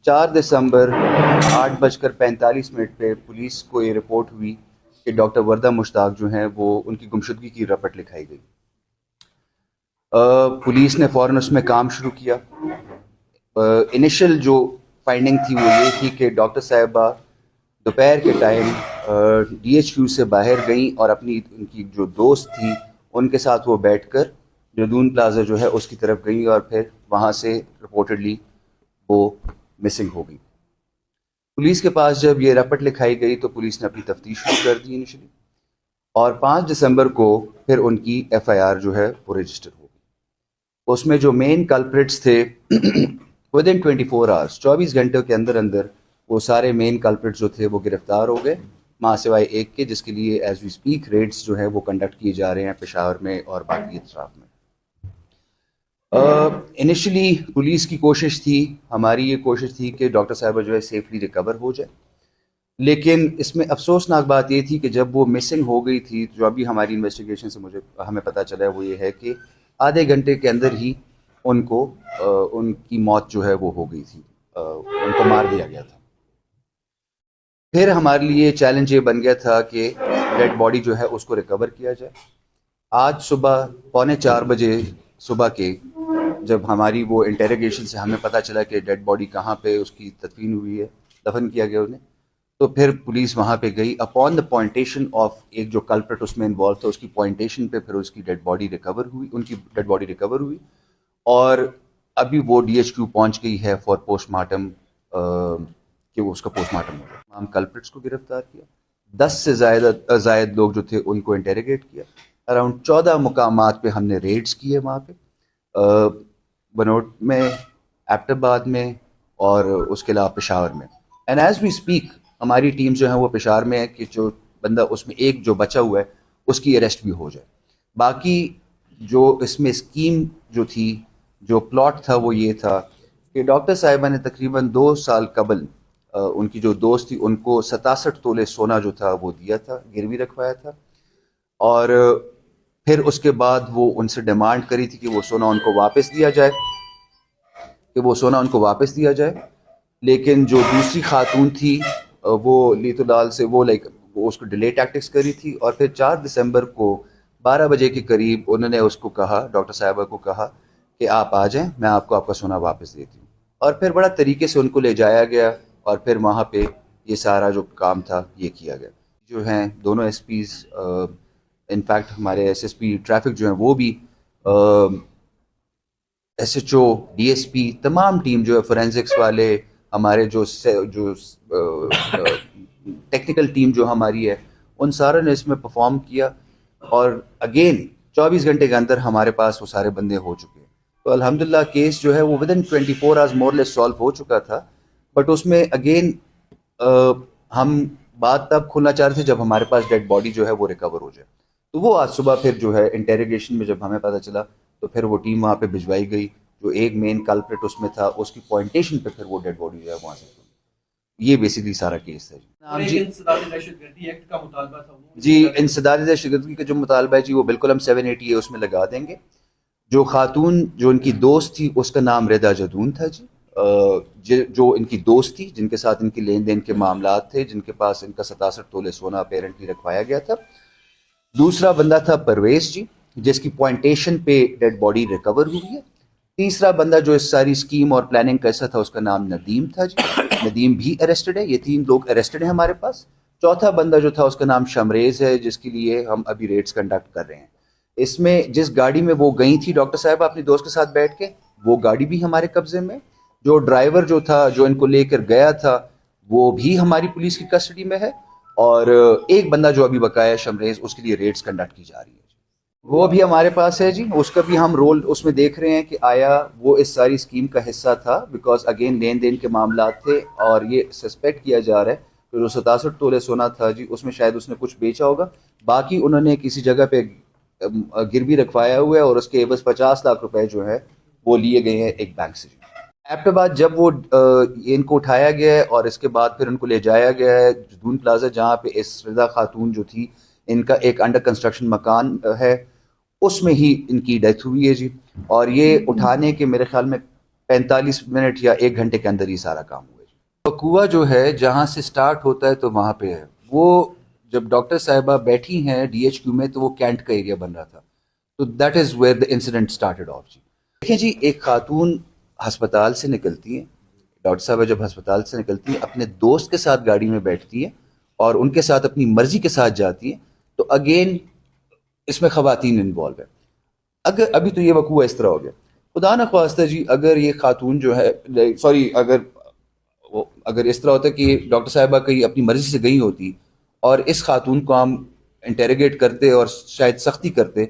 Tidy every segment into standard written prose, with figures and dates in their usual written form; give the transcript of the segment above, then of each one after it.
4 دسمبر 8:45 پہ پولیس کو یہ رپورٹ ہوئی کہ ڈاکٹر وردہ مشتاق جو ہیں وہ ان کی گمشدگی کی رپٹ لکھائی گئی۔ پولیس نے فوراً اس میں کام شروع کیا۔ انیشل جو فائنڈنگ تھی وہ یہ تھی کہ ڈاکٹر صاحبہ دوپہر کے ٹائم ڈی ایچ کیو سے باہر گئیں اور اپنی ان کی جو دوست تھی ان کے ساتھ وہ بیٹھ کر جدون پلازا جو ہے اس کی طرف گئیں اور پھر وہاں سے رپورٹڈلی وہ مسنگ ہو گئی۔ پولیس کے پاس جب یہ رپٹ لکھائی گئی تو پولیس نے اپنی تفتیش شروع کر دی انیشلی، اور 5 دسمبر کو پھر ان کی ایف آئی آر جو ہے وہ رجسٹر ہو گئی۔ اس میں جو مین کلپریٹس تھے ودن 24 آورس 24 گھنٹوں کے اندر اندر وہ سارے مین کلپریٹس جو تھے وہ گرفتار ہو گئے، ماں سوائے ایک کے، جس کے لیے ایز وی اسپیک ریڈس جو ہے وہ کنڈکٹ کیے جا رہے ہیں پشاور میں اور باقی اطراف میں۔ انیشلی پولیس کی کوشش تھی، ہماری یہ کوشش تھی کہ ڈاکٹر صاحبہ جو ہے سیفلی ریکور ہو جائے، لیکن اس میں افسوسناک بات یہ تھی کہ جب وہ مسنگ ہو گئی تھی، جو ابھی ہماری انویسٹیگیشن سے ہمیں پتہ چلا ہے وہ یہ ہے کہ آدھے گھنٹے کے اندر ہی ان کو ان کی موت جو ہے وہ ہو گئی تھی، ان کو مار دیا گیا تھا۔ پھر ہمارے لیے چیلنج یہ بن گیا تھا کہ ڈیڈ باڈی جو ہے اس کو ریکور کیا جائے۔ آج صبح 3:45 صبح کے جب ہماری وہ انٹیروگیشن سے ہمیں پتہ چلا کہ ڈیڈ باڈی کہاں پہ اس کی تدفین ہوئی ہے، دفن کیا گیا انہیں، تو پھر پولیس وہاں پہ گئی اپون دا پوائنٹیشن آف ایک جو کلپریٹ اس میں انوالو تھا، اس کی پوائنٹیشن پہ پھر اس کی ڈیڈ باڈی ریکور ہوئی، ان کی ڈیڈ باڈی ریکور ہوئی، اور ابھی وہ ڈی ایچ کیو پہنچ گئی ہے فار پوسٹ مارٹم کہ وہ اس کا پوسٹ مارٹم ہو گیا۔ تمام کلپریٹس کو گرفتار کیا، 10 سے زائد لوگ جو تھے ان کو انٹیروگیٹ کیا، اراؤنڈ 14 مقامات پہ ہم نے ریڈز کیے، وہاں پہ بنوٹ میں، ایبٹ آباد میں، اور اس کے علاوہ پشاور میں۔ اینڈ ایز وی اسپیک ہماری ٹیم جو ہے وہ پشاور میں ہے کہ جو بندہ اس میں ایک جو بچا ہوا ہے اس کی اریسٹ بھی ہو جائے۔ باقی جو اس میں اسکیم جو تھی، جو پلاٹ تھا، وہ یہ تھا کہ ڈاکٹر صاحبہ نے تقریباً 2 سال قبل ان کی جو دوست تھی ان کو 67 تولے سونا جو تھا وہ دیا تھا، گروی رکھوایا تھا، اور پھر اس کے بعد وہ ان سے ڈیمانڈ کری تھی کہ وہ سونا ان کو واپس دیا جائے، لیکن جو دوسری خاتون تھی وہ لیتو ڈال سے وہ اس کو ڈیلے ٹیکٹکس کری تھی، اور پھر 4 دسمبر کو 12 بجے کے قریب انہوں نے اس کو کہا، ڈاکٹر صاحبہ کو کہا کہ آپ آ جائیں، میں آپ کو آپ کا سونا واپس دیتی ہوں، اور پھر بڑا طریقے سے ان کو لے جایا گیا، اور پھر وہاں پہ یہ سارا جو کام تھا یہ کیا گیا۔ جو ہیں دونوں ایس پیز، انفیکٹ ہمارے ایس ایس پی ٹریفک جو ہیں وہ بھی، S H O, D S P, تمام ٹیم جو ہے، فورینزکس والے، ہمارے جو ٹیکنیکل ٹیم جو ہماری ہے، ان ساروں نے اس میں پرفارم کیا، اور اگین 24 گھنٹے کے اندر ہمارے پاس وہ سارے بندے ہو چکے ہیں۔ تو الحمدللہ کیس جو ہے وہ ودن 24 آورز مور لیس سالو ہو چکا تھا، بٹ اس میں اگین ہم بات تب کھولنا چاہ رہے تھے جب ہمارے پاس ڈیڈ باڈی جو ہے وہ ریکور ہو جائے۔ تو وہ آج صبح پھر جو ہے انٹیروگیشن میں جب ہمیں پتہ چلا تو پھر وہ ٹیم وہاں پہ بھجوائی گئی، جو ایک مین کلپریٹ اس میں تھا، اس کی پوائنٹیشن پہ پھر وہ ڈیڈ باڈی جو ہے وہاں سے یہ بیسیکلی سارا کیس ہے جی۔ انسداد دہشت گردی کا جو مطالبہ ہے جی وہ بالکل ہم 780 اس میں لگا دیں گے۔ جو خاتون جو ان کی دوست تھی اس کا نام رضا جدون تھا جی، جو ان کی دوست تھی، جن کے ساتھ ان کی لین دین کے معاملات تھے، جن کے پاس ان کا 67 تولے سونا اپیرنٹلی رکھوایا گیا تھا۔ دوسرا بندہ تھا پرویز جی، جس کی پوائنٹیشن پہ ڈیڈ باڈی ریکور ہوئی ہے۔ تیسرا بندہ جو اس ساری اسکیم اور پلاننگ کا حصہ تھا اس کا نام ندیم تھا جی، ندیم بھی اریسٹڈ ہے، یہ 3 لوگ اریسٹڈ ہیں ہمارے پاس۔ چوتھا بندہ جو تھا اس کا نام شمریز ہے، جس کے لیے ہم ابھی ریڈز کنڈکٹ کر رہے ہیں۔ اس میں جس گاڑی میں وہ گئی تھی ڈاکٹر صاحبہ اپنی دوست کے ساتھ بیٹھ کے، وہ گاڑی بھی ہمارے قبضے میں، جو ڈرائیور جو تھا جو ان کو لے کر گیا تھا وہ بھی ہماری پولیس کی کسٹڈی میں ہے، اور ایک بندہ جو ابھی بقایا ہے شمریز، اس کے لیے ریڈز کنڈکٹ کی جا رہی ہے، وہ بھی ہمارے پاس ہے جی۔ اس کا بھی ہم رول اس میں دیکھ رہے ہیں کہ آیا وہ اس ساری اسکیم کا حصہ تھا، بیکاز اگین لین دین کے معاملات تھے، اور یہ سسپیکٹ کیا جا رہا ہے کہ جو 67 تولے سونا تھا جی اس میں شاید اس نے کچھ بیچا ہوگا، باقی انہوں نے کسی جگہ پہ گروی رکھوایا ہوا ہے، اور اس کے عوض 50 لاکھ روپے جو ہے وہ لیے گئے ہیں ایک بینک سے۔ ایبٹ آباد جب وہ ان کو اٹھایا گیا ہے اور اس کے بعد پھر ان کو لے جایا گیا ہے جدون پلازا، جہاں پہ اس رضا خاتون جو تھی ان کا ایک انڈر کنسٹرکشن مکان ہے، اس میں ہی ان کی ڈیتھ ہوئی ہے جی، اور یہ اٹھانے کے میرے خیال میں 45 منٹ یا 1 گھنٹے کے اندر یہ سارا کام ہوا ہے۔ وقوع جو ہے جہاں سے سٹارٹ ہوتا ہے تو وہاں پہ ہے. وہ جب ڈاکٹر صاحبہ بیٹھی ہیں ڈی ایچ کیو میں تو وہ کینٹ کا ایریا بن رہا تھا, تو that is where the incident started off. جی دیکھیں جی, ایک خاتون ہسپتال سے نکلتی ہیں, ڈاکٹر صاحبہ جب ہسپتال سے نکلتی ہیں اپنے دوست کے ساتھ گاڑی میں بیٹھتی ہیں اور ان کے ساتھ اپنی مرضی کے ساتھ جاتی ہیں, تو اگین اس میں خواتین انوالو ہیں. اگر ابھی تو یہ وقوع اس طرح ہو گیا, خدا نخواستہ جی اگر یہ خاتون جو ہے اگر اس طرح ہوتا کہ ڈاکٹر صاحبہ کہیں اپنی مرضی سے گئی ہوتی اور اس خاتون کو ہم انٹیروگیٹ کرتے اور شاید سختی کرتے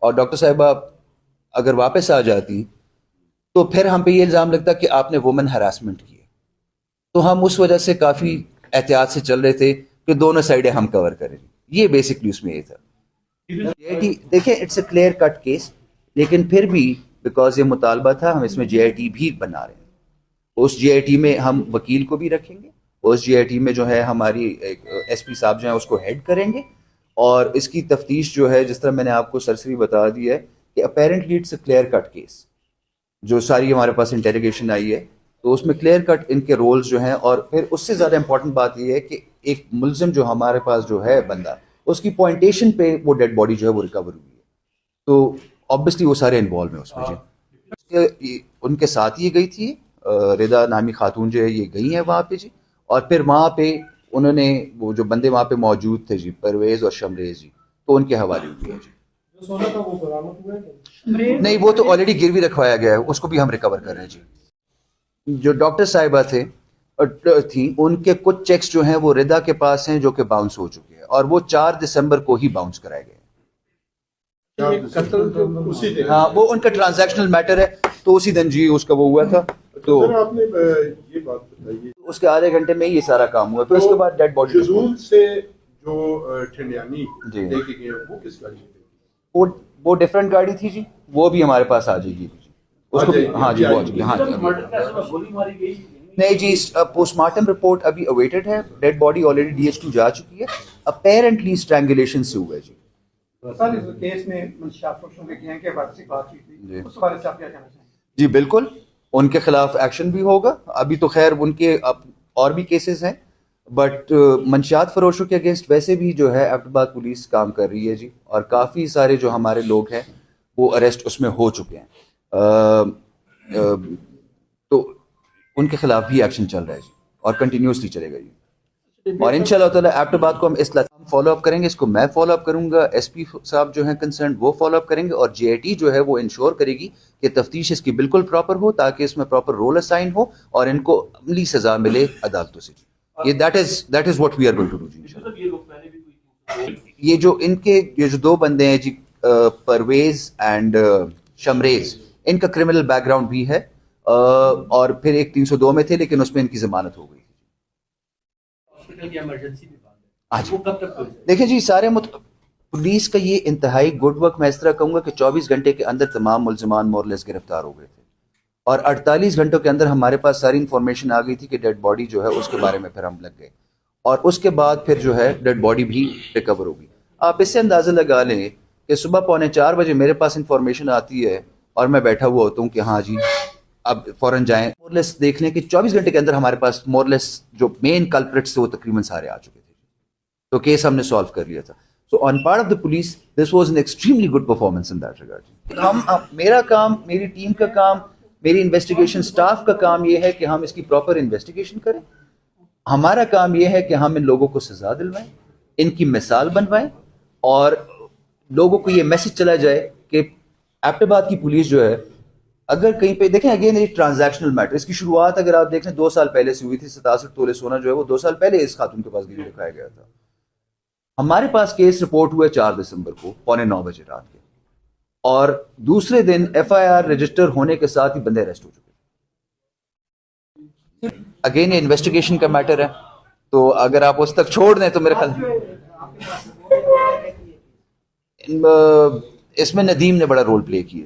اور ڈاکٹر صاحبہ اگر واپس آ جاتی تو پھر ہم پہ یہ الزام لگتا کہ آپ نے وومن ہراسمنٹ کی ہے. تو ہم اس وجہ سے کافی احتیاط سے چل رہے تھے کہ دونوں سائڈیں ہم کور کریں. یہ بیسکلی اس میں یہ تھا. دیکھیں it's a clear cut case, لیکن پھر بھی بیکاز یہ مطالبہ تھا ہم اس میں جے آئی ٹی بھی بنا رہے ہیں. اس جے آئی ٹی میں ہم وکیل کو بھی رکھیں گے, اس جے آئی ٹی میں جو ہے ہماری ایس پی صاحب جو ہیں اس کو ہیڈ کریں گے, اور اس کی تفتیش جو ہے جس طرح میں نے آپ کو سرسری بتا دی ہے کہ apparently it's a clear cut case. جو ساری ہمارے پاس انٹیروگیشن آئی ہے تو اس میں کلیئر کٹ ان کے رولز جو ہیں, اور پھر اس سے زیادہ امپورٹنٹ بات یہ ہے کہ ایک ملزم جو ہمارے پاس جو ہے بندہ, اس کی پوائنٹیشن پہ وہ ڈیڈ باڈی جو ہے وہ ریکور ہوئی ہے, تو آبویسلی وہ سارے انوالو ہیں اس میں. جی ان کے ساتھ یہ گئی تھی رضا نامی خاتون جو ہے, یہ گئی ہیں وہاں پہ جی, اور پھر وہاں پہ انہوں نے وہ جو بندے وہاں پہ موجود تھے جی, پرویز اور شمریز جی, تو ان کے حوالے ہوئے ہیں جی. نہیں وہ تو آلریڈی گروی رکھوایا گیا ہے, اس کو بھی ہم ریکور کر رہے ہیں جی. جو ڈاکٹر صاحبہ تھیں ان کے کچھ چیکس جو ہیں وہ رضا کے پاس ہیں جو کہ باؤنس ہو چکے ہیں, اور وہ 4 دسمبر کو ہی باؤنس کرائے گئے. ہاں وہ ان کا ٹرانزیکشنل میٹر ہے, تو اسی دن جی اس کا وہ ہوا تھا. تو آپ نے یہ بات بتائی اس کے آدھے گھنٹے میں یہ سارا کام ہوا, پھر اس کے بعد ڈیڈ باڈی سے جو ٹھنڈیانی لے کے گئے وہ کس گاڑی سے؟ وہ ڈفرینٹ گاڑی تھی جی, وہ بھی ہمارے پاس آ جائے گی اس کو بھی. ہاں جی وہ ہاں جی نہیں جی, پوسٹ مارٹم رپورٹ ابھی اویٹڈ ہے, dead body already D H Q جا چکی ہے, اپیرنٹلی اسٹرینگولیشن سے ہوا ہے جی. جی بالکل ان کے خلاف ایکشن بھی ہوگا. ابھی تو خیر ان کے اور بھی کیسز ہیں, بٹ منشیات فروشوں کے اگینسٹ ویسے بھی جو ہے ایبٹ آباد پولیس کام کر رہی ہے جی, اور کافی سارے جو ہمارے لوگ ہیں وہ اریسٹ اس میں ہو چکے ہیں. تو ان کے خلاف بھی ایکشن چل رہا ہے جی, اور کنٹینیوسلی چلے گا جی. اور ان شاء اللہ تعالیٰ ایبٹ آباد کو ہم اس فالو اپ کریں گے, اس کو میں فالو اپ کروں گا, ایس پی صاحب جو ہیں کنسرنڈ وہ فالو اپ کریں گے, اور جے آئی ٹی جو ہے وہ انشور کرے گی کہ تفتیش اس کی بالکل پراپر ہو, تاکہ اس میں پراپر رول اسائن ہو اور ان کو عملی سزا ملے عدالتوں سے. یہ that is what we are going to do جی. یہ جو ان کے یہ جو 2 بندے ہیں جی, پرویز اینڈ شمریز, ان کا کرمنل بیک گراؤنڈ بھی ہے, اور پھر ایک 302 میں تھے لیکن اس میں ان کی ضمانت ہو گئی. دیکھیں جی سارے پولیس کا یہ انتہائی گڈ ورک, میں اس طرح کہوں گا کہ 24 گھنٹے کے اندر تمام ملزمان مور لیس گرفتار ہو گئے تھے, اور 48 گھنٹوں کے اندر ہمارے پاس ساری انفارمیشن آ گئی تھی کہ ڈیڈ باڈی جو ہے اس کے بارے میں پھر ہم لگ گئے, اور اس کے بعد پھر جو ہے ڈیڈ باڈی بھی ریکور ہوگی. آپ اس سے اندازہ لگا لیں کہ صبح 3:45 بجے میرے پاس انفارمیشن آتی ہے اور میں بیٹھا ہوا ہوتا ہوں کہ ہاں جی اب فوراً جائیں, مور لیس دیکھنے کے 24 گھنٹے کے اندر ہمارے پاس مور لیس جو مین کلپریٹس تھے وہ تقریباً سارے آ چکے تھے, تو کیس ہم نے سالو کر لیا تھا. So on part of the police, this was an extremely good performance in that regard. میرا کام, میری ٹیم کا کام, میری انویسٹیگیشن سٹاف کا کام یہ ہے کہ ہم اس کی پراپر انویسٹیگیشن کریں. ہمارا کام یہ ہے کہ ہم ان لوگوں کو سزا دلوائیں, ان کی مثال بنوائیں, اور لوگوں کو یہ میسج چلا جائے کہ ایبٹ آباد کی پولیس جو ہے اگر کہیں پہ دیکھیں اگین ایک ٹرانزیکشنل میٹر, اس کی شروعات اگر آپ دیکھیں 2 سال پہلے سے ہوئی تھی. 67 تولے سونا جو ہے وہ 2 سال پہلے اس خاتون کے پاس گروی رکھایا گیا تھا. ہمارے پاس کیس رپورٹ ہوا 4 دسمبر کو 9:15 بجے رات کے, اور دوسرے دن ایف آئی آر رجسٹر ہونے کے ساتھ ہی بندے اریسٹ ہو چکے. اگین یہ انویسٹیگیشن کا میٹر ہے, تو اگر آپ اس تک چھوڑ دیں تو میرے خیال اس میں ندیم نے بڑا رول پلے کیا.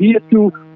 DHQ